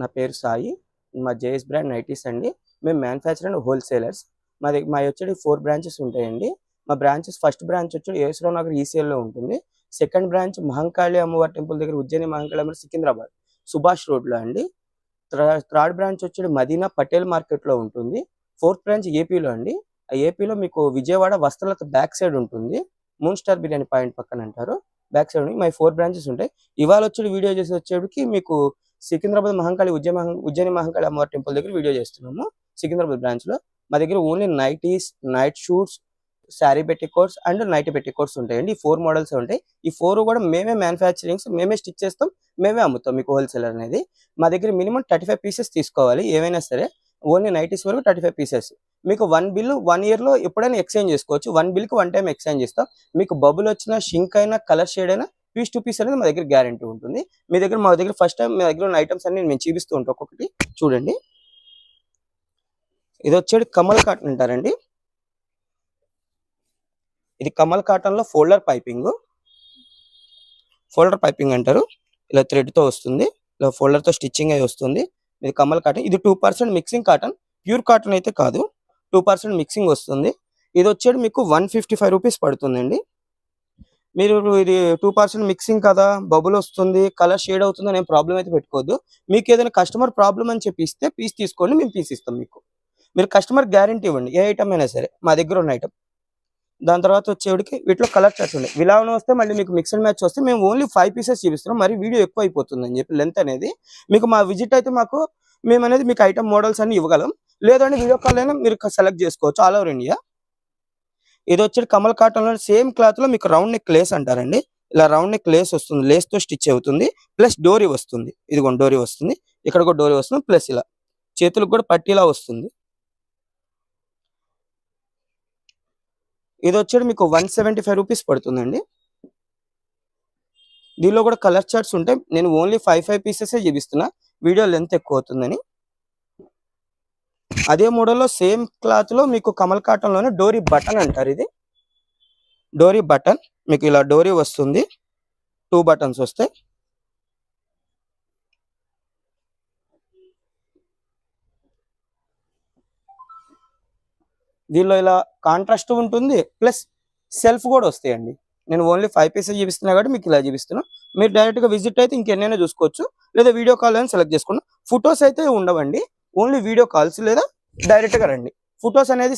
నా పేరు సాయి. మా జేఎస్ బ్రాండ్ నైటీస్ అండి. మేము మ్యానుఫ్యాక్చర్ అండ్ హోల్‌సేలర్స్. మాయి వచ్చేటి 4 బ్రాంచెస్ ఉంటాయండి. మా బ్రాంచెస్ ఫస్ట్ బ్రాంచ్ వచ్చి యేసరావు నగర్ ఈసీఎల్‌లో ఉంటుంది. సెకండ్ బ్రాంచ్ మహంకాళి అమ్మవారి టెంపుల్ దగ్గర ఉజ్జయిని మహంకాళి అమ్మవారి సికింద్రాబాద్ సుభాష్ రోడ్‌లో అండి. థర్డ్ బ్రాంచ్ వచ్చి మదీనా పటేల్ మార్కెట్‌లో ఉంటుంది. ఫోర్త్ బ్రాంచ్ ఏపీలో అండి. ఆ ఏపీలో మీకు విజయవాడ వస్త్రలత బ్యాక్ సైడ్ ఉంటుంది. మూన్ స్టార్ బిర్యానీ పాయింట్ పక్కన అంటారు. బ్యాక్ సైడ్ మై 4 బ్రాంచెస్ ఉంటాయి. ఇవాళ వచ్చి వీడియో చేసి వచ్చేటికి మీకు సికింద్రాబాద్ మహంకాళి ఉజ్జయిని మహంకాళి అమ్మవారి టెంపుల్ దగ్గర వీడియో చేస్తున్నాము. సికింద్రాబాద్ బ్రాంచ్ లో మా దగ్గర only nighties, night suits, sari petticoats and nightie petticoats ఉంటాయండి. ఈ 4 మోడల్స్ ఉంటాయి. ఈ 4 కూడా మేమే మ్యానుఫ్యాక్చరింగ్స్, మేమే స్టిచ్ చేస్తాం, మేమే అమ్ముతాం మీకు హోల్సేలర్ అనేది. మా దగ్గర మినిమం 35 పీసెస్ తీసుకోవాలి ఏవైనా సరే. ఓన్లీ నైటీస్ వరకు 35 పీసెస్. మీకు 1 బిల్ 1 ఇయర్ లో ఎప్పుడైనా ఎక్స్చేంజ్ చేసుకోవచ్చు. 1 బిల్ కి 1 టైం ఎక్స్చేంజ్ ఇస్తాం. మీకు బబుల్ వచ్చినా, షింక్ అయినా, కలర్ షేడ్ అయినా పీస్ టు పీస్ అనేది మా దగ్గర గ్యారంటీ ఉంటుంది. మా దగ్గర ఫస్ట్ టైం మా దగ్గర ఉన్న ఐటమ్స్ అన్ని మేము చూపిస్తూ ఉంటాం. ఒక్కొక్కటి చూడండి. ఇది వచ్చేది కమల్ కాటన్ అంటారండి. ఇది కమల్ కాటన్ లో ఫోల్డర్ పైపింగ్ అంటారు. ఇలా థ్రెడ్ తో వస్తుంది. ఇలా ఫోల్డర్ తో స్టిచ్చింగ్ అయి వస్తుంది. ఇది కమల్ కాటన్. ఇది 2% మిక్సింగ్ కాటన్. ప్యూర్ కాటన్ అయితే కాదు. 2% మిక్సింగ్ వస్తుంది. ఇది వచ్చేది మీకు 155 రూపీస్ పడుతుందండి. మీరు ఇది 2% మిక్సింగ్ కదా, బబుల్ వస్తుంది, కలర్ షేడ్ అవుతుంది అనే ప్రాబ్లం అయితే పెట్టుకోవద్దు. మీకు ఏదైనా కస్టమర్ ప్రాబ్లం అని చెప్పి ఇస్తే పీస్ తీసుకోండి, మేము పీస్ ఇస్తాం మీకు. మీరు కస్టమర్ గ్యారంటీ ఇవ్వండి, ఏ ఐటమ్ అయినా సరే మా దగ్గర ఉన్న ఐటమ్. దాని తర్వాత వచ్చేవాడికి వీటిలో కలర్ చార్ట్స్ ఉన్నాయి. విలావన వస్తే మళ్ళీ మీకు మిక్స్ అండ్ మ్యాచ్ వస్తే మేము ఓన్లీ 5 పీసెస్ చూపిస్తున్నాం. మరి వీడియో ఎక్కువ అయిపోతుంది అని చెప్పి లెంత్ అనేది. మీకు మా విజిట్ అయితే మేము అనేది మీకు ఐటమ్ మోడల్స్ అన్ని ఇవ్వగలం. లేదంటే వీడియో కాల్ అయినా మీరు సెలెక్ట్ చేసుకోవచ్చు ఆల్ ఓవర్ ఇండియా. ఇది వచ్చేది కమల్ కాటన్ లో సేమ్ క్లాత్ లో మీకు రౌండ్ నెక్ లేస్ అంటారండి. ఇలా రౌండ్ నెక్ లేస్ వస్తుంది, లేస్ తో స్టిచ్ అవుతుంది. ప్లస్ డోరీ వస్తుంది. ఇదిగోండి డోరీ వస్తుంది, ఇక్కడ కూడా డోరీ వస్తుంది. ప్లస్ ఇలా చేతులకు కూడా పట్టీలా వస్తుంది. ఇది వచ్చేది మీకు 175 రూపీస్ పడుతుందండి. దీనిలో కూడా కలర్ చార్ట్స్ ఉంటాయి. నేను ఓన్లీ 5 పీసెస్ చూపిస్తున్నా, వీడియో లెంత్ ఎక్కువ అవుతుందని. అదే మోడల్లో సేమ్ క్లాత్ లో మీకు కమల్ కాటన్ లోనే డోరీ బటన్ అంటారు. ఇది డోరీ బటన్. మీకు ఇలా డోరీ వస్తుంది, 2 బటన్స్ వస్తాయి. దీనిలో ఇలా కాంట్రాస్ట్ ఉంటుంది, ప్లస్ సెల్ఫ్ కూడా వస్తాయండి. నేను ఓన్లీ 5 పీసెస్ చూపిస్తున్నా కాబట్టి మీకు ఇలా చూపిస్తున్నా. మీరు డైరెక్ట్ గా విజిట్ అయితే ఇంకెన్నైనా చూసుకోవచ్చు, లేదా వీడియో కాల్ అయినా సెలెక్ట్ చేసుకోండి. ఫొటోస్ అయితే ఉండవండి, ఓన్లీ వీడియో కాల్స్ లేదా డైరెక్ట్ గా రండి. ఫొటోస్ అనేది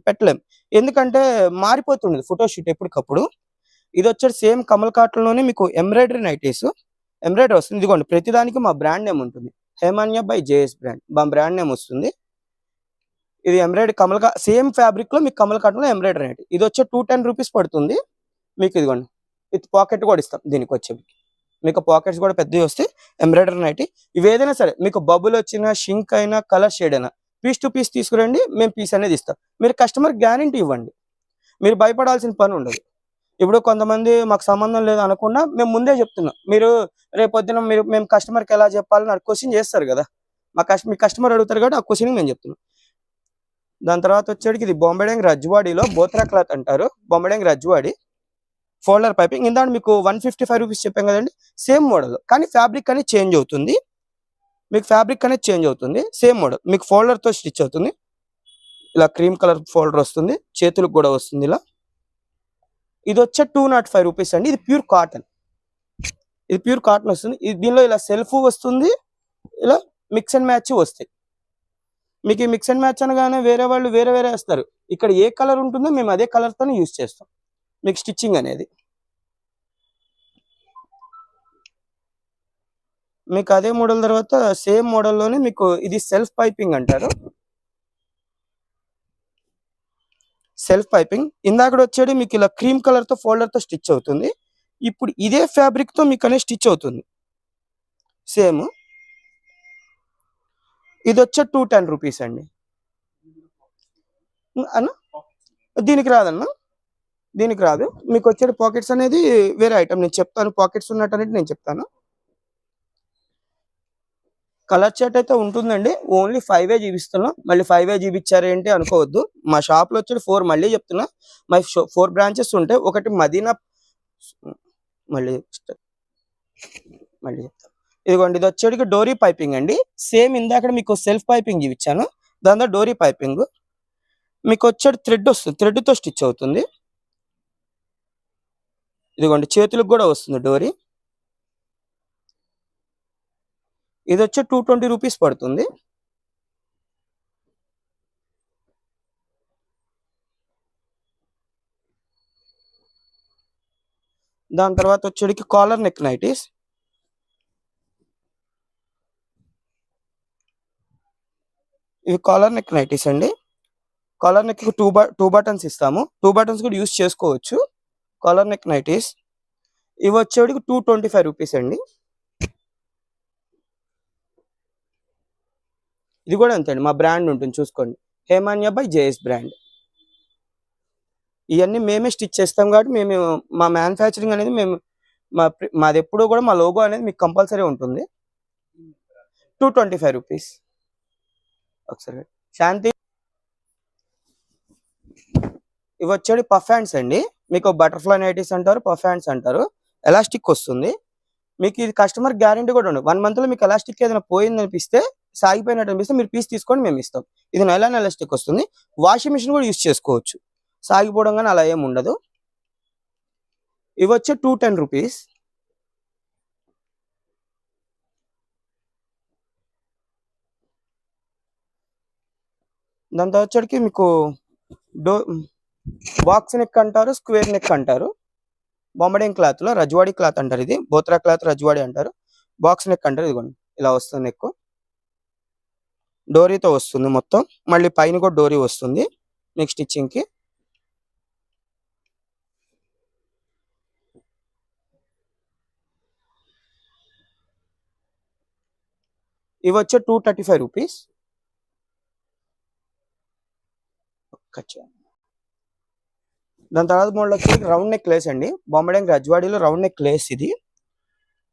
పెట్టలేం, ఎందుకంటే మారిపోతుండదు ఫోటో షూట్ ఎప్పటికప్పుడు. ఇది వచ్చేసి సేమ్ కమల్ కాటన్ లోనే మీకు ఎంబ్రాయిడరీ నైటీస్, ఎంబ్రాయిడరీ వస్తుంది. ఇదిగోండి ప్రతిదానికి మా బ్రాండ్ నేమ్ ఉంటుంది. హేమాన్య బై జేఎస్ బ్రాండ్ మా బ్రాండ్ నేమ్ వస్తుంది. ఇది ఎంబ్రాయిడరీ సేమ్ ఫ్యాబ్రిక్ లో మీకు కమల్ కాటన్ లో ఎంబ్రాయిడరీ నైటీ. ఇది వచ్చే 210 రూపీస్ పడుతుంది మీకు. ఇదిగోండి విత్ పాకెట్ కూడా ఇస్తాం దీనికి వచ్చేవి. మీకు పాకెట్స్ కూడా పెద్దవి వస్తాయి. ఎంబ్రాయిడరీ నైటీ ఇవి ఏదైనా సరే మీకు బబుల్ వచ్చినా, షింక్ అయినా, కలర్ షేడ్ అయినా పీస్ టు పీస్ తీసుకురండి, మేము పీస్ అనేది ఇస్తాం. మీరు కస్టమర్ గ్యారంటీ ఇవ్వండి, మీరు భయపడాల్సిన పని ఉండదు. ఇప్పుడు కొంతమంది మాకు సంబంధం లేదు అనకుండా మేము ముందే చెప్తున్నాం. మీరు రేపొద్దున మేము కస్టమర్కి ఎలా చెప్పాలని క్వశ్చన్ చేస్తారు కదా, మీ కస్టమర్ అడుగుతారు కాబట్టి ఆ క్వశ్చన్ మేము చెప్తున్నాం. దాని తర్వాత వచ్చేటికి ఇది బొంబెడంగ్ రజ్వాడీలో బోత్రా క్లాత్ అంటారు. బొంబెడంగ్ రజ్వాడి ఫోల్డర్ పైపింగ్. ఇందాక మీకు 155 రూపీస్ చెప్పాం కదండి, సేమ్ మోడల్ కానీ ఫ్యాబ్రిక్ అనేది చేంజ్ అవుతుంది. మీకు ఫ్యాబ్రిక్ అనేది చేంజ్ అవుతుంది, సేమ్ మోడల్ మీకు ఫోల్డర్ తో స్టిచ్ అవుతుంది. ఇలా క్రీమ్ కలర్ ఫోల్డర్ వస్తుంది, చేతులకు కూడా వస్తుంది ఇలా. ఇది వచ్చే 205 రూపీస్ అండి. ఇది ప్యూర్ కాటన్, ఇది ప్యూర్ కాటన్ వస్తుంది. దీనిలో ఇలా సెల్ఫ్ వస్తుంది, ఇలా మిక్స్ అండ్ మ్యాచ్ వస్తాయి. మీకు ఈ మిక్స్ అండ్ మ్యాచ్ అనగానే వేరే వాళ్ళు వేరే వేస్తారు. ఇక్కడ ఏ కలర్ ఉంటుందో మేము అదే కలర్ తోనే యూజ్ చేస్తాం మీకు స్టిచ్చింగ్ అనేది. మీకు అదే మోడల్ తర్వాత సేమ్ మోడల్లోనే మీకు ఇది సెల్ఫ్ పైపింగ్ అంటారు. సెల్ఫ్ పైపింగ్ ఇందాక వచ్చేది మీకు ఇలా క్రీమ్ కలర్ తో ఫోల్డర్ తో స్టిచ్ అవుతుంది. ఇప్పుడు ఇదే ఫ్యాబ్రిక్ తో మీకు అనేది స్టిచ్ అవుతుంది సేమ్. ఇది వచ్చే 210 రూపీస్ అండి. అన్న దీనికి రాదన్న, దీనికి రాదు. మీకు వచ్చే పాకెట్స్ అనేది వేరే ఐటమ్ నేను చెప్తాను. పాకెట్స్ ఉన్నట్టు అనేది నేను చెప్తాను. కలర్ చార్ట్ అయితే ఉంటుందండి, ఓన్లీ 5 చూపిస్తున్నాం. మళ్ళీ 5 చూపించారేంటి అనుకోవద్దు. మా షాప్ లో వచ్చి 4 మళ్ళీ చెప్తున్నా. మా 4 బ్రాంచెస్ ఉంటాయి. ఒకటి మదీనా, మళ్ళీ చెప్తాను. ఇదిగోండి ఇది వచ్చేటికి డోరీ పైపింగ్ అండి. సేమ్ ఇందాక మీకు సెల్ఫ్ పైపింగ్ చూపించాను. దాంతో డోరీ పైపింగ్. మీకు వచ్చేటి థ్రెడ్ వస్తుంది. థ్రెడ్‌తో స్టిచ్ అవుతుంది. ఇదిగోండి చేతులకు కూడా వస్తుంది డోరీ. ఇది వచ్చి 220 రూపీస్ పడుతుంది. దాని తర్వాత వచ్చేటికి కాలర్ నెక్ నైటీస్. ఇవి కాలర్ నెక్ నైటీస్ అండి. కాలర్ నెక్ టూ బటన్స్ ఇస్తాము. 2 బటన్స్ కూడా యూస్ చేసుకోవచ్చు. Collar neck nighties. ఇవి వచ్చేటికి 225 రూపీస్ అండి. ఇది కూడా అంతే అండి. మా బ్రాండ్ ఉంటుంది చూసుకోండి. హేమాన్య బై జేఎస్ బ్రాండ్. ఇవన్నీ మేమే స్టిచ్ చేస్తాం కాబట్టి మా మ్యానుఫ్యాక్చరింగ్ అనేది మాది ఎప్పుడూ కూడా మా లోగో అనేది మీకు కంపల్సరీ ఉంటుంది. 225 రూపీస్. ఒకసారి శాంతి. ఇవి వచ్చేది పఫ్ హ్యాండ్స్ అండి. మీకు బటర్ఫ్లై నైటీస్ అంటారు, పఫ్ హ్యాండ్స్ అంటారు. ఎలాస్టిక్ వస్తుంది. మీకు ఇది కస్టమర్ గ్యారంటీ కూడా ఉండదు. 1 మంత్ లో మీకు ఎలాస్టిక్ ఏదైనా పోయింది అనిపిస్తే, సాగిపోయినట్టు అనిపిస్తే మీరు పీస్ తీసుకొని మేము ఇస్తాం. ఇది నైలాన్ ఎలాస్టిక్ వస్తుంది. వాషింగ్ మిషన్ కూడా యూస్ చేసుకోవచ్చు. సాగిపోవడం కానీ అలా ఏమి ఉండదు. ఇవి వచ్చే 210 రూపీస్. దాని తర్వాత వచ్చేటికి మీకు బాక్స్ నెక్ అంటారు, స్క్వేర్ నెక్ అంటారు. బొమ్మడేం క్లాత్ లో రజ్వాడి క్లాత్ అంటారు. ఇది బోత్రా క్లాత్ రజ్వాడి అంటారు. బాక్స్ నెక్ అంటారు. ఇదిగోండి ఇలా వస్తుంది నెక్. డోరీతో వస్తుంది మొత్తం. మళ్ళీ పైన కూడా డోరీ వస్తుంది నెక్ స్టిచ్చింగ్ కి. ఇవి వచ్చే 235 రూపీస్. దాని తర్వాత మోడల్ వచ్చి రౌండ్ నెక్ లేస్ అండి. బొమ్మడేం రజ్వాడీలో రౌండ్ నెక్ లేస్. ఇది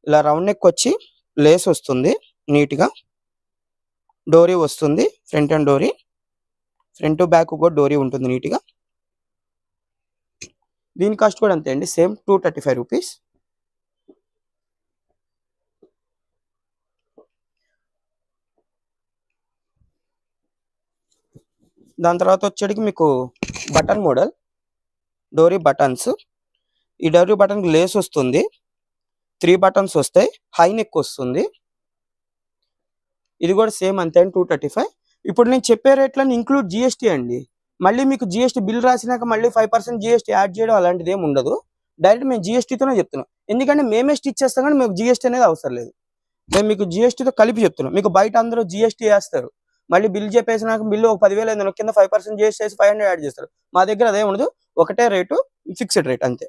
ఇలా రౌండ్ నెక్ వచ్చి లేస్ వస్తుంది నీట్ గా. డోరీ వస్తుంది. ఫ్రంట్ అండ్ డోరీ. ఫ్రంట్ బ్యాక్ కూడా డోరీ ఉంటుంది నీట్ గా. దీని కాస్ట్ కూడా అంతే అండి. Same 235 rupees. దాని తర్వాత వచ్చేటికి మీకు బటన్ మోడల్ డోరీ బటన్స్. ఈ డోరీ బటన్ లేస్ వస్తుంది. 3 బటన్స్ వస్తాయి. హై నెక్ వస్తుంది. ఇది కూడా సేమ్ అంతే అండి 235. ఇప్పుడు నేను చెప్పే రేట్లను ఇంక్లూడ్ జిఎస్టీ అండి. మళ్ళీ మీకు జిఎస్టీ బిల్ రాసినాక మళ్ళీ 5% జిఎస్టీ యాడ్ చేయడం అలాంటిది ఏమి ఉండదు. డైరెక్ట్ మేము జిఎస్టీతోనే చెప్తున్నాం. ఎందుకంటే మేమే స్టిచ్ చేస్తాం కానీ మీకు జిఎస్టీ అనేది అవసరం లేదు. మేము మీకు జిఎస్టీతో కలిపి చెప్తున్నాం. మీకు బయట అందరూ జిఎస్టీ వేస్తారు. మళ్ళీ బిల్ చెప్పేసినాక బిల్లు ఒక 10,000 అయింది కింద 5% జిఎస్టీ వేసి 500 యాడ్ చేస్తారు. మా దగ్గర అదే ఉండదు. ఒకటే రేటు, ఫిక్స్డ్ రేట్ అంతే.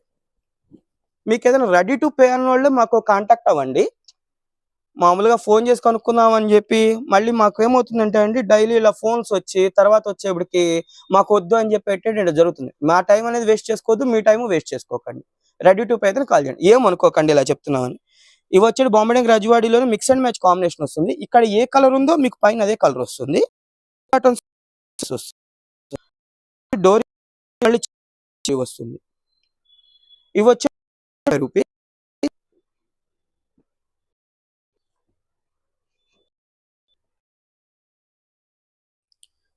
మీకు ఏదైనా రెడీ టు పే అన్న వాళ్ళు మాకు కాంటాక్ట్ అవ్వండి. మామూలుగా ఫోన్ చేసి కనుక్కుందాం అని చెప్పి మళ్ళీ మాకు ఏమవుతుందంటే అండి, డైలీ ఇలా ఫోన్స్ వచ్చి తర్వాత వచ్చేప్పటికి మాకు వద్దు అని చెప్పి పెట్టేది జరుగుతుంది. మా టైం అనేది వేస్ట్ చేసుకోవద్దు, మీ టైం వేస్ట్ చేసుకోకండి. రెడీ టు పే అయితే కాల్ చేయండి. ఏమనుకోకండి ఇలా చెప్తున్నామని. ఇవి వచ్చేది బొమ్మడే రజ్వాడీలో మిక్స్ అండ్ మ్యాచ్ కాంబినేషన్ వస్తుంది. ఇక్కడ ఏ కలర్ ఉందో మీకు పైన అదే కలర్ వస్తుంది. డోరీ వస్తుంది. ఇవి వచ్చే రూపీ.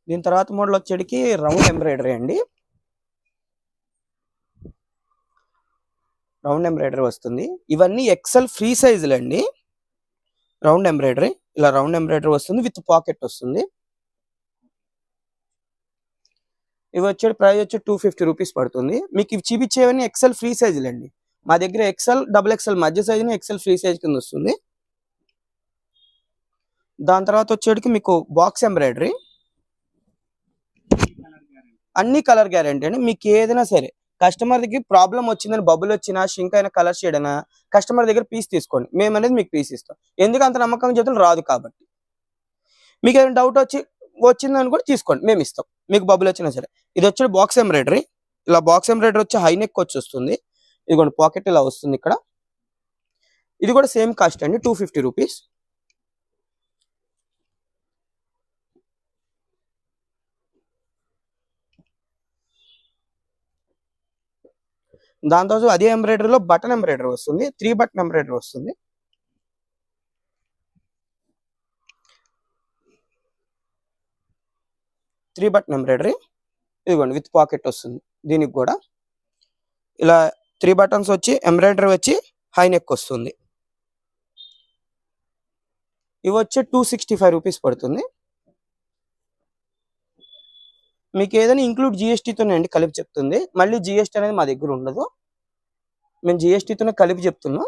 దీని తర్వాత మోడల్ వచ్చేటికి రౌండ్ ఎంబ్రాయిడరీ అండి. రౌండ్ ఎంబ్రాయిడరీ వస్తుంది. ఇవన్నీ ఎక్సెల్ ఫ్రీ సైజులు అండి. రౌండ్ ఎంబ్రాయిడరీ ఇలా రౌండ్ ఎంబ్రాయిడరీ వస్తుంది విత్ పాకెట్ వస్తుంది. ఇవి వచ్చే ప్రైస్ వచ్చి 250 రూపీస్ పడుతుంది. మీకు ఇవి చూపించేవన్నీ ఎక్సెల్ ఫ్రీ సైజులు అండి. మా దగ్గర ఎక్సెల్, XXL మధ్య సైజుని ఎక్సెల్ ఫ్రీ సైజ్ కింద వస్తుంది. దాని తర్వాత వచ్చేటికి మీకు బాక్స్ ఎంబ్రాయిడరీ. అన్ని కలర్ గ్యారెంటీ అండి. మీకు ఏదైనా సరే కస్టమర్ దగ్గర ప్రాబ్లం వచ్చిందని, బబుల్ వచ్చినా, షింక్ అయినా, కలర్ షేడ్ అయినా కస్టమర్ దగ్గర పీస్ తీసుకోండి. మేము అనేది మీకు పీస్ ఇస్తాం. ఎందుకు అంత నమ్మకం చేతులు రాదు కాబట్టి. మీకు ఏదైనా డౌట్ వచ్చిందని కూడా తీసుకోండి, మేము ఇస్తాం. మీకు బబుల్ వచ్చినా సరే. ఇది వచ్చి బాక్స్ ఎంబ్రాయిడరీ. ఇలా బాక్స్ ఎంబ్రాయిడరీ వచ్చి హై నెక్ వచ్చి వస్తుంది. ఇదిగోండి పాకెట్ ఇలా వస్తుంది ఇక్కడ. ఇది కూడా సేమ్ కాస్ట్ అండి 250 రూపీస్. దాని తర్వాత అదే ఎంబ్రాయిడరీలో బటన్ ఎంబ్రాయిడరీ వస్తుంది. 3 బటన్ ఎంబ్రాయిడరీ వస్తుంది. 3 బటన్ ఎంబ్రాయిడరీ, ఇదిగోండి విత్ పాకెట్ వస్తుంది. దీనికి కూడా ఇలా 3 బటన్స్ వచ్చి ఎంబ్రాయిడరీ వచ్చి హై నెక్ వస్తుంది. ఇవి వచ్చి 265 రూపీస్ పడుతుంది. మీకు ఏదైనా ఇంక్లూడ్ జిఎస్టీతోనే అండి కలిపి చెప్తుంది. మళ్ళీ జిఎస్టీ అనేది మా దగ్గర ఉండదు, మేము జిఎస్టీతోనే కలిపి చెప్తున్నాం.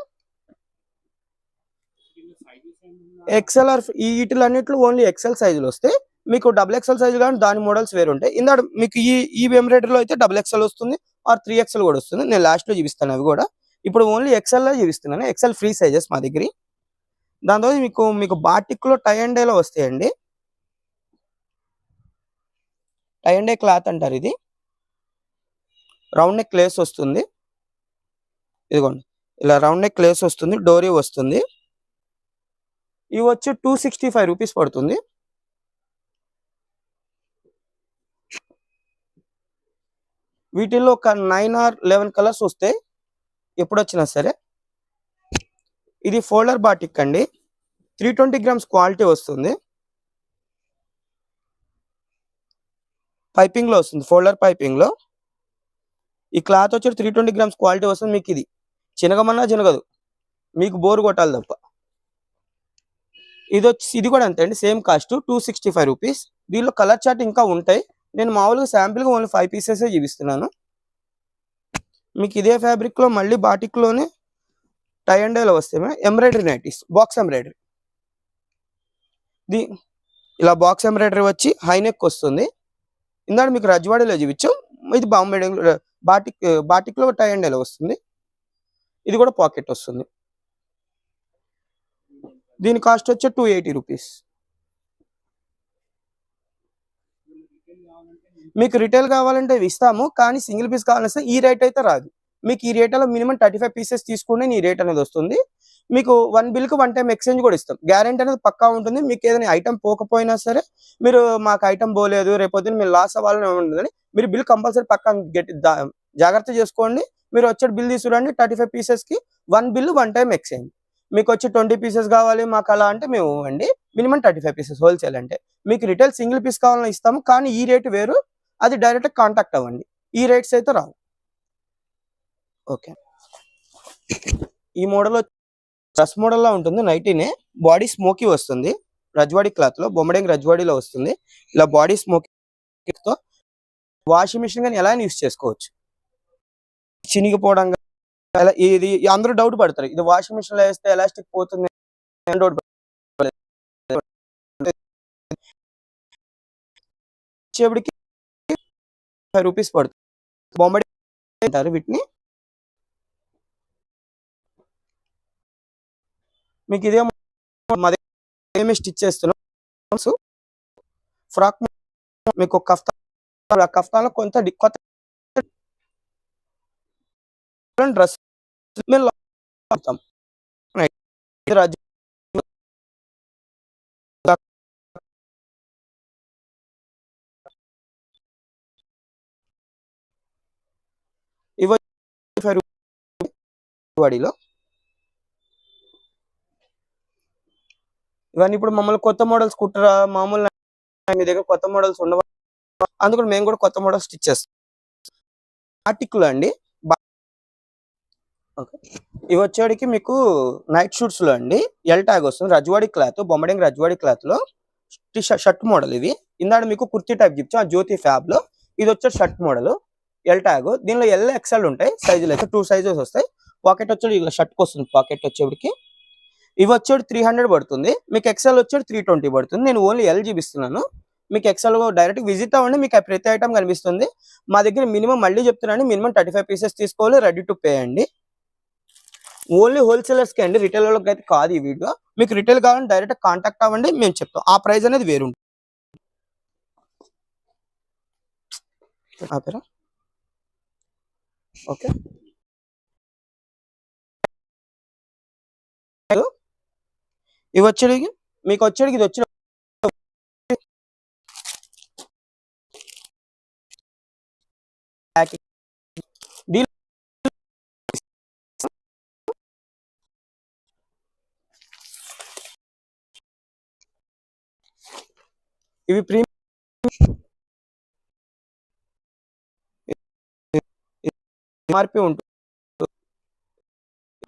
ఎక్సెల్ ఆర్ వీటిలన్నిట్లో ఓన్లీ ఎక్సెల్ సైజులు వస్తాయి. మీకు డబుల్ ఎక్సెల్ సైజు కానీ దాని మోడల్స్ వేరు ఉంటాయి. ఇందాక మీకు ఈ ఎంబ్రాయిడరీలో అయితే డబుల్ ఎక్సెల్ వస్తుంది ఆర్ 3XL కూడా వస్తుంది. నేను లాస్ట్లో చూపిస్తాను అవి కూడా. ఇప్పుడు ఓన్లీ ఎక్సెల్లో చూపిస్తున్నాను. ఎక్సెల్ ఫ్రీ సైజెస్ మా దగ్గర. దాని తర్వాత మీకు బాటిక్లో టై అండ్ డైలో వస్తాయండి. టై అండ్ డై క్లాత్ అంటారు. ఇది రౌండ్ నెక్ లేస్ వస్తుంది. ఇదిగోండి ఇలా రౌండ్ నెక్ లేస్ వస్తుంది, డోరీ వస్తుంది. ఇవి వచ్చి 265 రూపీస్ పడుతుంది. వీటిల్లో ఒక 9 or 11 కలర్స్ వస్తాయి ఎప్పుడు వచ్చినా సరే. ఇది ఫోల్డర్ బాటిక్ అండి, 320 గ్రామ్స్ క్వాలిటీ వస్తుంది. పైపింగ్ లో వస్తుంది, ఫోల్డర్ పైపింగ్ లో. ఈ క్లాత్ వచ్చి 320 గ్రామ్స్ క్వాలిటీ వస్తుంది. మీకు ఇది చినగమన్నా చినగదు, మీకు బోర్ కొట్టాలి తప్ప. ఇది కూడా అంతే అండి, సేమ్ కాస్ట్ 265 రూపీస్. దీనిలో కలర్ చార్ట్ ఇంకా ఉంటాయి. నేను మామూలుగా శాంపిల్గా ఓన్లీ 5 పీసెస్ చూపిస్తున్నాను. మీకు ఇదే ఫ్యాబ్రిక్ లో మళ్ళీ బాటిక్ లోనే టై అండ్ డైలో వస్తాయి ఎంబ్రాయిడరీ నైటీస్, బాక్స్ ఎంబ్రాయిడరీ. ఇలా బాక్స్ ఎంబ్రాయిడరీ వచ్చి హై నెక్ వస్తుంది. ఇందాక మీకు రజ్వాడీలో చూపించాం, ఇది బాంబే బాటిక్ లో టై అండ్ డైలో వస్తుంది. ఇది కూడా పాకెట్ వస్తుంది. దీని కాస్ట్ వచ్చి 280 రూపీస్. మీకు రిటైల్ కావాలంటే ఇస్తాము, కానీ సింగిల్ పీస్ కావాలంటే ఈ రేట్ అయితే రాదు. మీకు ఈ రేట్లో మినిమం 35 పీసెస్ తీసుకుంటే ఈ రేట్ అనేది వస్తుంది. మీకు 1 బిల్కి 1 టైం ఎక్స్చేంజ్ కూడా ఇస్తాం. గ్యారెంటీ అనేది పక్కా ఉంటుంది. మీకు ఏదైనా ఐటమ్ పోకపోయినా సరే, మీరు మాకు ఐటమ్ పోలేదు రేపొద్దున మీరు లాస్ అవ్వాలని ఉంటుందని మీరు బిల్ కంపల్సరీ పక్కా జాగ్రత్త చేసుకోండి. మీరు వచ్చే బిల్ తీసుకురండి. 35 పీసెస్కి 1 బిల్ 1 టైం ఎక్స్చేంజ్. మీకు వచ్చి 20 పీసెస్ కావాలి మాకు అలా అంటే మేము ఇవ్వండి. మినిమం 35 పీసెస్ హోల్సేల్ అంటే. మీకు రిటైల్ సింగిల్ పీస్ కావాలని ఇస్తాము, కానీ ఈ రేటు వేరు, అది డైరెక్ట్ కాంటాక్ట్ అవ్వండి. ఈ రేట్స్ అయితే రావు. ఓకే, ఈ మోడల్ డ్రెస్ మోడల్ లా ఉంటుంది. నైటీనే, బాడీ స్మోకీ వస్తుంది. రజ్వాడీ క్లాత్ లో, బొమ్మడేంగ్ రజ్వాడీలో వస్తుంది. ఇలా బాడీ స్మోకీతో వాషింగ్ మిషన్ కానీ ఎలా యూస్ చేసుకోవచ్చు. చినిగిపోవడం ఇది అందరూ డౌట్ పడతారు, ఇది వాషింగ్ మిషన్ లో వేస్తే ఎలాస్టిక్ పోతుంది డౌట్. వచ్చేప్పటికి 5 రూపీస్ పడుతుంది. బొమ్మడి అంటారు వీటిని. మీకు ఇదే ఏమి స్టిచ్ చేస్తున్నాం. ఫ్రాక్ మీకు కఫ్తాలో కొత్త డ్రెస్ వాడిలో ఇవన్నీ ఇప్పుడు మమ్మల్ని కొత్త మోడల్స్ కుట్టరా, మామూలు మీ దగ్గర కొత్త మోడల్స్ ఉండవు, అందుకని మేము కూడా కొత్త మోడల్స్ స్టిచ్ చేస్తాం. ఆర్టికల్ అండి. ఇవి వచ్చేటికి మీకు నైట్ షూట్స్ లో అండి, ఎల్ ట్యాగ్ వస్తుంది. రజ్వాడీ క్లాత్, బొమ్మడేంగ్ రజ్వాడీ క్లాత్ లో షర్ట్ మోడల్. ఇది ఇందాక మీకు కుర్తీ టైప్ చెప్తాం, ఆ జ్యోతి ఫ్యాబ్ లో. ఇది వచ్చే షర్ట్ మోడల్, ఎల్ ట్యాగ్. దీనిలో ఎల్ ఎక్స్ఎల్ ఉంటాయి సైజులు అయితే, 2 సైజెస్ వస్తాయి. పాకెట్ వచ్చేది ఇలా షర్ట్కి వస్తుంది. పాకెట్ వచ్చేటికి ఇవి వచ్చేది 300 పడుతుంది. మీకు ఎక్స్ఎల్ వచ్చేది 320 పడుతుంది. నేను ఓన్లీ ఎల్ చూపిస్తున్నాను. మీకు ఎక్స్ఎల్ డైరెక్ట్ విజిట్ అవ్వండి, మీకు ప్రతి ఐటమ్ కనిపిస్తుంది. మా దగ్గర మినిమం మళ్ళీ చెప్తున్నాను, మినిమం 35 పీసెస్ తీసుకోవాలి, రెడీ టు పే అండి. ఓన్లీ హోల్సేలర్స్కి అండి, రిటైల్ వాళ్ళకి అయితే కాదు ఈ వీడియో. మీకు రిటైల్ కావాలంటే డైరెక్ట్ కాంటాక్ట్ అవ్వండి, మేము చెప్తాం. ఆ ప్రైస్ అనేది వేరు ఉంటుంది. ఓకే, ఇవి వచ్చేటికి మీకు వచ్చేటికి ఇది వచ్చి ఇవి ప్రీమియం ఎంఆర్పి ఉంటుంది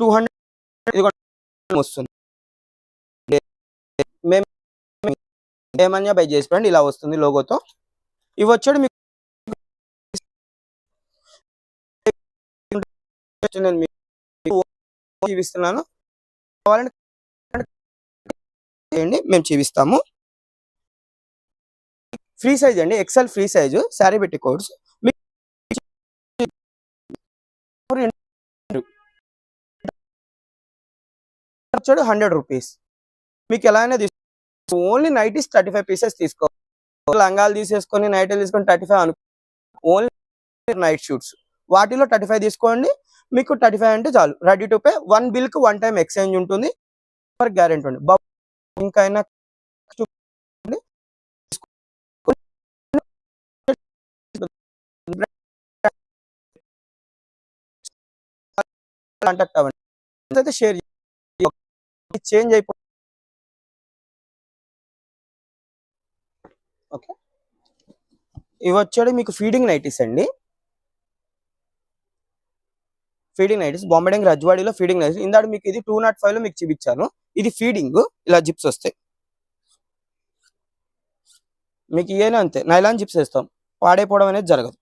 200 ఇది కూడా వస్తుంది. మేము ఏమన్నా బై చేసుకోండి ఇలా వస్తుంది లోగోతో. ఇవి వచ్చాడు మీకు నేను మీకు చూపిస్తున్నాను, కావాలంటే చేయండి మేము చూపిస్తాము. ఫ్రీ సైజ్ అండి, ఎక్సెల్ ఫ్రీ సైజు శారీ పెట్టి కోడ్స్ వచ్చాడు 100 రూపీస్. మీకు ఎలా అయినా తీసుకో, ఓన్లీ నైటీస్ 35 పీసెస్ తీసుకో. లంగాలు తీసేసుకొని నైటీలు తీసుకొని 35 అనుకో, ఓన్లీ నైట్ షూట్స్ వాటిలో 35 తీసుకోండి. మీకు 35 అంటే చాలు, రెడీ టు పే. 1 బిల్ కి 1 టైం ఎక్స్చేంజ్ ఉంటుంది, గ్యారెంటీ ఉంది. ఇంకా అయినా కాంటాక్ట్ అవ్వండి, అయితే షేర్ చేంజ్ అయిపో. ఓకే, ఇవి వచ్చాడు మీకు ఫీడింగ్ నైటీస్ అండి. ఫీడింగ్ నైటీస్ బొమ్మడింగ్ రజ్వాడీలో ఫీడింగ్ నైటీస్. ఇందాక మీకు ఇది 205 లో మీకు చూపించాను. ఇది ఫీడింగ్, ఇలా జిప్స్ వస్తాయి మీకు. ఏనా అంతే నైలాన్ జిప్స్ వేస్తాం, పాడైపోవడం అనేది జరగదు.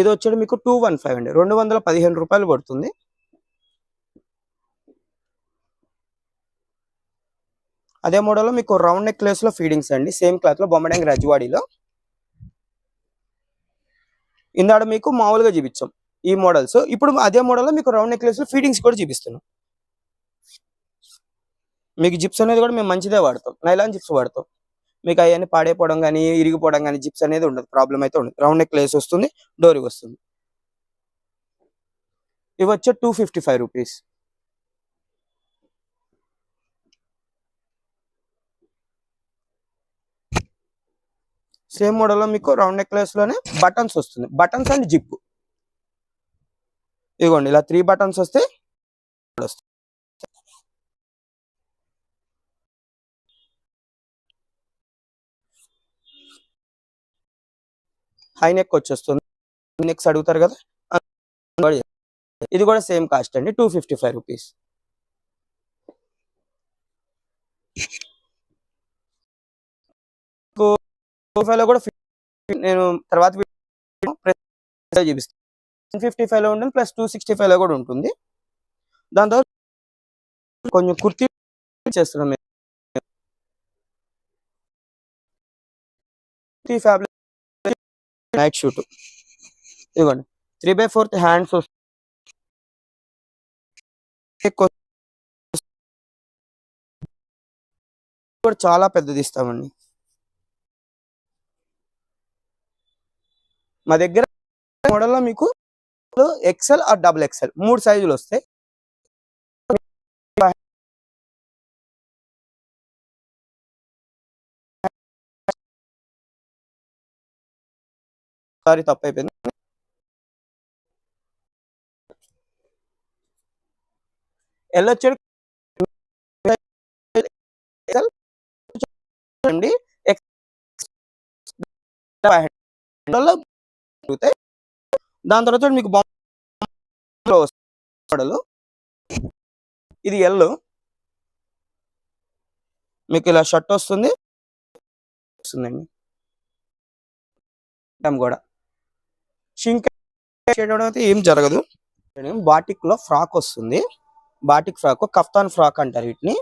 ఇది వచ్చాడు మీకు 215 అండి, 215 రూపాయలు పడుతుంది. అదే మోడల్లో మీకు రౌండ్ నెక్లెస్ లో ఫీడింగ్స్ అండి, సేమ్ క్లాత్ లో బొమ్మడంగి రజ్వాడీలో. ఇందాడ మీకు మామూలుగా చూపించాం ఈ మోడల్స్. ఇప్పుడు అదే మోడల్లో మీకు రౌండ్ నెక్లెస్ లో ఫీడింగ్స్ కూడా చూపిస్తున్నాం. మీకు జిప్స్ అనేది కూడా మేము మంచిదే వాడతాం, నైలాన్ జిప్స్ వాడతాం. మీకు అవన్నీ పాడైపోవడం కానీ ఇరిగిపోవడం కానీ జిప్స్ అనేది ఉండదు, ప్రాబ్లం అయితే ఉండదు. రౌండ్ నెక్లెస్ వస్తుంది, డోరీ వస్తుంది. ఇవి వచ్చే 255 రూపీస్. సేమ్ మోడల్లో మీకు రౌండ్ నెక్లెస్ లోనే బటన్స్ వస్తుంది, బటన్స్ అండ్ జిప్. ఇదిగోండి ఇలా 3 బటన్స్ వస్తే హై నెక్ వచ్చేస్తుంది. నెక్స్ అడుగుతారు కదా, ఇది కూడా సేమ్ కాస్ట్ అండి, 255 రూపీస్. లో కూడా నేను తర్వాత చూపిస్తాను. 155 లో ఉంటుంది, ప్లస్ 265 లో కూడా ఉంటుంది. దాని తర్వాత కొంచెం కుర్తీ చేస్తున్నాం ఫ్యాబ్రిక్ నైట్ షూట్. ఇదిగోండి 3/4 హ్యాండ్స్ కూడా చాలా పెద్దది ఇస్తామండి. మా దగ్గర మోడల్లో మీకు ఎక్సెల్ ఆర్ డబుల్ ఎక్సెల్ 3 సైజులు వస్తాయి. సారీ తప్పైపోయింది. ఎల్లొచ్చాడు అండి, దాని తర్వాత మీకు మోడల్ ఇది ఎల్లో, మీకు ఇలా షర్ట్ వస్తుంది వస్తుందండి. కూడా షింక్ చేయడం అయితే ఏం జరగదు. బాటిక్ లో ఫ్రాక్ వస్తుంది, బాటిక్ ఫ్రాక్, కఫ్తాన్ ఫ్రాక్ అంటారు వీటిని.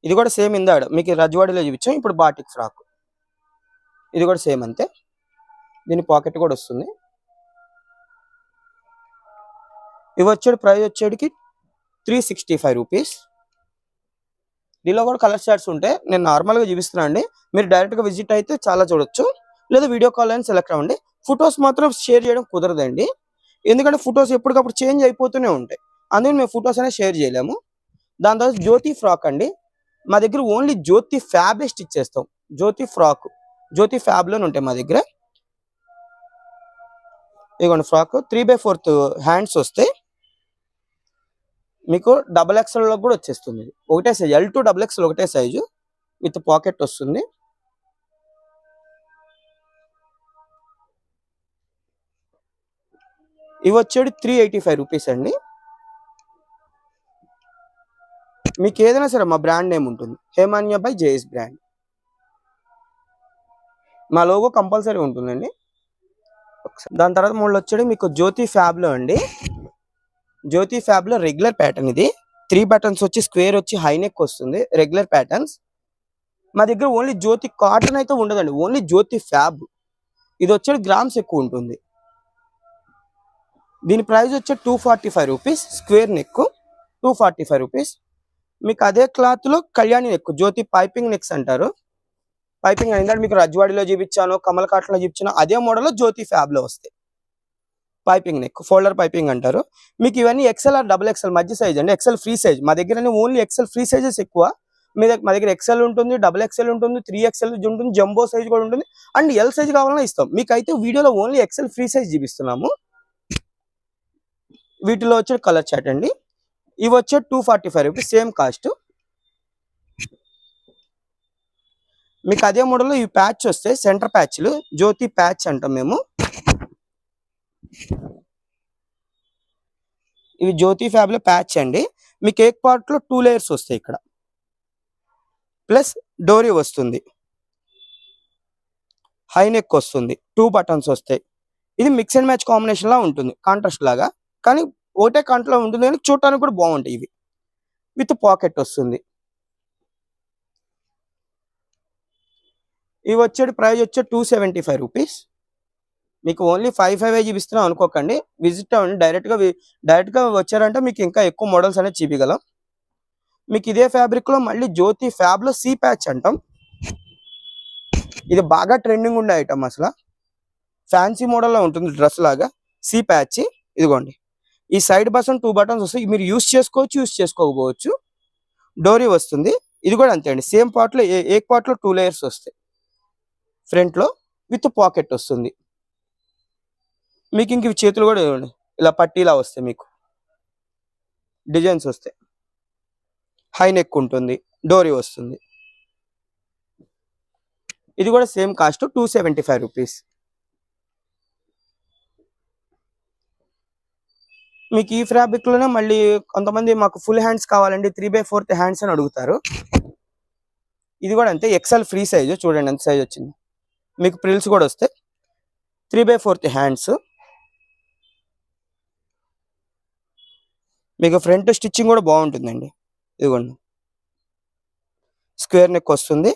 ఇది కూడా సేమ్ ఇందాడు మీకు రజ్వాడీలో చూపించాం, ఇప్పుడు బాటిక్ ఫ్రాక్. ఇది కూడా సేమ్ అంతే, దీని పాకెట్ కూడా వస్తుంది. ఇవి వచ్చేది ప్రైస్ వచ్చేటికి 365 రూపీస్. దీనిలో కూడా కలర్ చార్ట్స్ ఉంటాయి, నేను నార్మల్గా చూపిస్తున్నాను అండి. మీరు డైరెక్ట్గా విజిట్ అయితే చాలా చూడొచ్చు, లేదా వీడియో కాల్ అని సెలెక్ట్ అవ్వండి. ఫొటోస్ మాత్రం షేర్ చేయడం కుదరదండి, ఎందుకంటే ఫొటోస్ ఎప్పటికప్పుడు చేంజ్ అయిపోతూనే ఉంటాయి, అందుకని మేము ఫొటోస్ అనేది షేర్ చేయలేము. దాని తర్వాత జ్యోతి ఫ్రాక్ అండి, మా దగ్గర ఓన్లీ జ్యోతి ఫ్యాబే స్టిచ్ చేస్తాం. జ్యోతి ఫ్రాక్, జ్యోతి ఫ్యాబ్లోనే ఉంటాయి మా దగ్గర. ఇదిగోండి ఫ్రాక్ 3/4 హ్యాండ్స్ వస్తాయి, మీకు డబుల్ ఎక్స్ఎల్ లో కూడా వచ్చేస్తుంది. ఒకటే సైజ్, L2 XXL ఒకటే సైజు, విత్ పాకెట్ వస్తుంది. ఇవి వచ్చేది 385 రూపీస్ అండి. మీకు ఏదైనా సరే మా బ్రాండ్ నేమ్ ఉంటుంది, హేమాన్య బై జేఎస్ బ్రాండ్. మా లోగో కంపల్సరీ ఉంటుందండి. దాని తర్వాత మళ్ళీ వచ్చేది మీకు జ్యోతి ఫ్యాబ్లో అండి. జ్యోతి ఫ్యాబ్లో రెగ్యులర్ ప్యాటర్న్ ఇది. 3 బటన్స్ వచ్చి స్క్వేర్ వచ్చి హై నెక్ వస్తుంది, రెగ్యులర్ ప్యాటర్న్స్. మా దగ్గర ఓన్లీ జ్యోతి కాటన్ అయితే ఉండదండి, ఓన్లీ జ్యోతి ఫ్యాబ్. ఇది వచ్చేది గ్రామ్స్ ఎక్కువ ఉంటుంది. దీని ప్రైస్ వచ్చి 245 రూపీస్. Square neck 245 rupees. మీకు అదే క్లాత్ లో కళ్యాణి నెక్, జ్యోతి పైపింగ్ నెక్స్ అంటారు. పైపింగ్ అనేది మీకు రజ్వాడిలో చూపించాను, కమల్ కాటన్ లో చూపించాను, అదే మోడల్ లో జ్యోతి ఫ్యాబ్ లో వస్తాయి. పైపింగ్ నెక్, ఫోల్డర్ పైపింగ్ అంటారు. మీకు ఇవన్నీ ఎక్సెల్ ఆర్ డబుల్ ఎక్సెల్ మధ్య సైజ్ అండి. ఎక్సెల్ ఫ్రీ సైజ్ మా దగ్గర ఓన్లీ ఎక్సెల్ ఫ్రీ సైజెస్ ఎక్కువ. మా దగ్గర ఎక్సెల్ ఉంటుంది, డబుల్ ఎక్సెల్ ఉంటుంది, 3XL ఉంటుంది, జంబో సైజ్ కూడా ఉంటుంది, అండ్ ఎల్ సైజ్ కావాలన్నా ఇస్తాం. మీకు అయితే వీడియోలో ఓన్లీ ఎక్సెల్ ఫ్రీ సైజ్ చూపిస్తున్నాము. వీటిలో వచ్చే కలర్ చాట్ అండి. ఇవి వచ్చే 245 రూపీస్, సేమ్ కాస్ట్. మీకు అదే మోడల్లో ఈ ప్యాచ్ వస్తాయి, సెంటర్ ప్యాచ్లు, జ్యోతి ప్యాచ్ అంటాం మేము. ఇవి జ్యోతి ఫ్యాబ్ లో ప్యాచ్ అండి. మీకు ఏక్ పార్ట్ లో 2 లేయర్స్ వస్తాయి ఇక్కడ, ప్లస్ డోరీ వస్తుంది, హై నెక్ వస్తుంది, 2 బటన్స్ వస్తాయి. ఇది మిక్స్ అండ్ మ్యాచ్ కాంబినేషన్ లా ఉంటుంది, కాంట్రాస్ట్ లాగా, కానీ ఒకటే కాంట్లో ఉంటుంది, కానీ చూడటానికి కూడా బాగుంటాయి. ఇవి విత్ పాకెట్ వస్తుంది. ఇవి వచ్చేది ప్రైస్ వచ్చే 275 రూపీస్. మీకు ఓన్లీ 55 చూపిస్తున్నాం అనుకోకండి, విజిట్ అవ్వండి. డైరెక్ట్ గా వచ్చారంటే మీకు ఇంకా ఎక్కువ మోడల్స్ అనేది చూపించగలం. మీకు ఇదే ఫ్యాబ్రిక్ లో మళ్ళీ జ్యోతి ఫ్యాబ్ లో సి ప్యాచ్ అంటాం. ఇది బాగా ట్రెండింగ్ ఉండే ఐటమ్, అసలు ఫ్యాన్సీ మోడల్లో ఉంటుంది, డ్రెస్ లాగా. సి ప్యాచ్ ఇదిగోండి, ఈ సైడ్ బటన్ 2 బటన్స్ వస్తాయి, మీరు యూస్ చేసుకోవచ్చు, యూస్ చేసుకోకపోవచ్చు. డోరీ వస్తుంది. ఇది కూడా అంతే అండి, సేమ్ పార్ట్ లో ఏక్ పార్ట్ లో 2 లేయర్స్ వస్తాయి. ఫ్రంట్ లో విత్ పాకెట్ వస్తుంది. మీకు ఇంక చేతులు కూడా ఇలా పట్టీలా వస్తాయి, మీకు డిజైన్స్ వస్తాయి. హై నెక్ ఉంటుంది, డోరీ వస్తుంది. ఇది కూడా సేమ్ కాస్ట్ 275 రూపీస్. మీకు ఈ ఫ్యాబ్రిక్ లోనే మళ్ళీ కొంతమంది మాకు ఫుల్ హ్యాండ్స్ కావాలండి, 3/4 హ్యాండ్స్ అని అడుగుతారు. ఇది కూడా అంతే, ఎక్సెల్ ఫ్రీ సైజ్. చూడండి ఎంత సైజ్ వచ్చింది. మీకు ప్రిల్స్ కూడా వస్తాయి, 3/4 హ్యాండ్స్. మీకు ఫ్రంట్ స్టిచ్చింగ్ కూడా బాగుంటుందండి. ఇదిగోండి, స్క్వేర్ నెక్ వస్తుంది,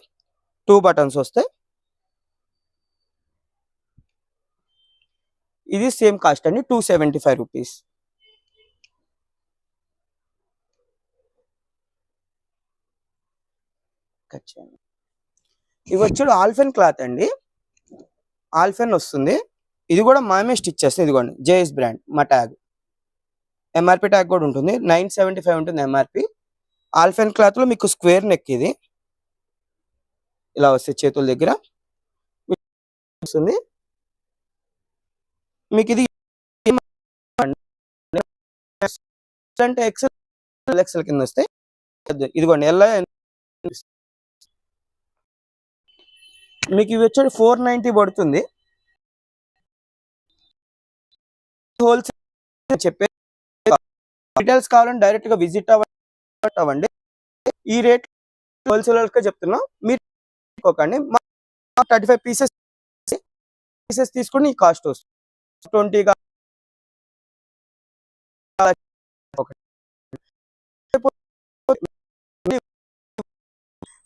2 బటన్స్ వస్తాయి. ఇది సేమ్ కాస్ట్ అండి, 275 రూపీస్. ఇవి వచ్చాడు ఆల్ఫెన్ క్లాత్ అండి. ఆల్ఫెన్ వస్తుంది. ఇది కూడా మేమే స్టిచ్ చేస్తాం. ఇదిగోండి, జేఎస్ బ్రాండ్ మా ట్యాగ్, ఎంఆర్పి ట్యాగ్ కూడా ఉంటుంది. 975 ఉంటుంది ఎంఆర్పి. ఆల్ఫెన్ క్లాత్ లో మీకు స్క్వేర్ నెక్, ఇది ఇలా వస్తుంది, చేతుల దగ్గర వస్తుంది. మీకు ఇది అంటే ఎక్సెల్ కింద వస్తాయి. ఇదిగోండి, ఎలా మీకు ఇవి వచ్చేది 490 పడుతుంది. హోల్సేల్ చెప్పే డీటెయిల్స్ కావాలంటే డైరెక్ట్ గా విజిట్ అవ్వండి. ఈ రేట్ హోల్సేలర్ గా చెప్తున్నాం, మీరు 35 పీసెస్ తీసుకుని ఈ కాస్ట్ వస్తుంది. 20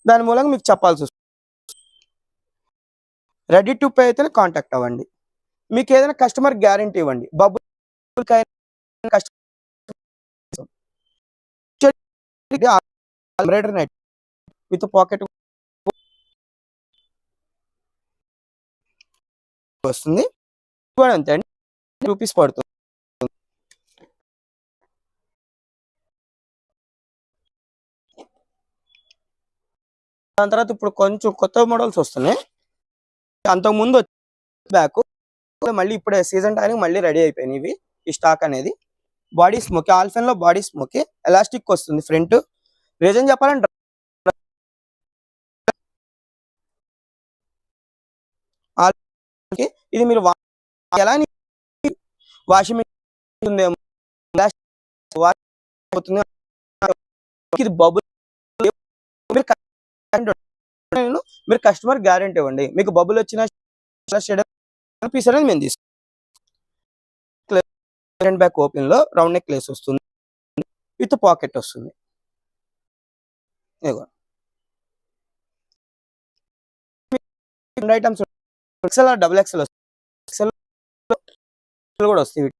దాని మూలంగా మీకు చెప్పాల్సి వస్తుంది. రెడీ టు పే అయితే కాంటాక్ట్ అవ్వండి. మీకు ఏదైనా కస్టమర్ గ్యారంటీ ఇవ్వండి. విత్ పాకెట్ వస్తుంది. అంతే అండి, రూపీస్ పడుతుంది. దాని తర్వాత ఇప్పుడు కొంచెం కొత్త మోడల్స్ వస్తున్నాయి. అంతకుముందు బ్యాక్ మళ్ళీ ఇప్పుడే సీజన్ టైంకి మళ్ళీ రెడీ అయిపోయినాయి ఇవి. ఈ స్టాక్ అనేది బాడీ స్మోక్, ఆల్ఫెన్ లో బాడీ స్మోక్, ఎలాస్టిక్ వస్తుంది ఫ్రంట్. రీజన్ చెప్పాలంటే ఇది మీరు ఎలా వాషింగ్ ఉందేమో, బ్లాస్ట్ అవుతుంది. ఇది బబుల్ మీరు మీరు కస్టమర్ గ్యారెంటీ ఇవ్వండి. మీకు బబుల్ వచ్చిన పీస్ అనేది మేము తీసుకుంటాం. ఫ్రంట్ బ్యాక్ ఓపెన్ లో రౌండ్ నెక్ లేస్ వస్తుంది, విత్ పాకెట్ వస్తుంది. ఇదిగో items XL double XL XL కూడా వస్తాయి.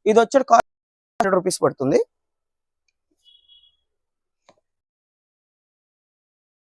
ఇది వచ్చే కాస్ట్ రూపీస్ పడుతుంది.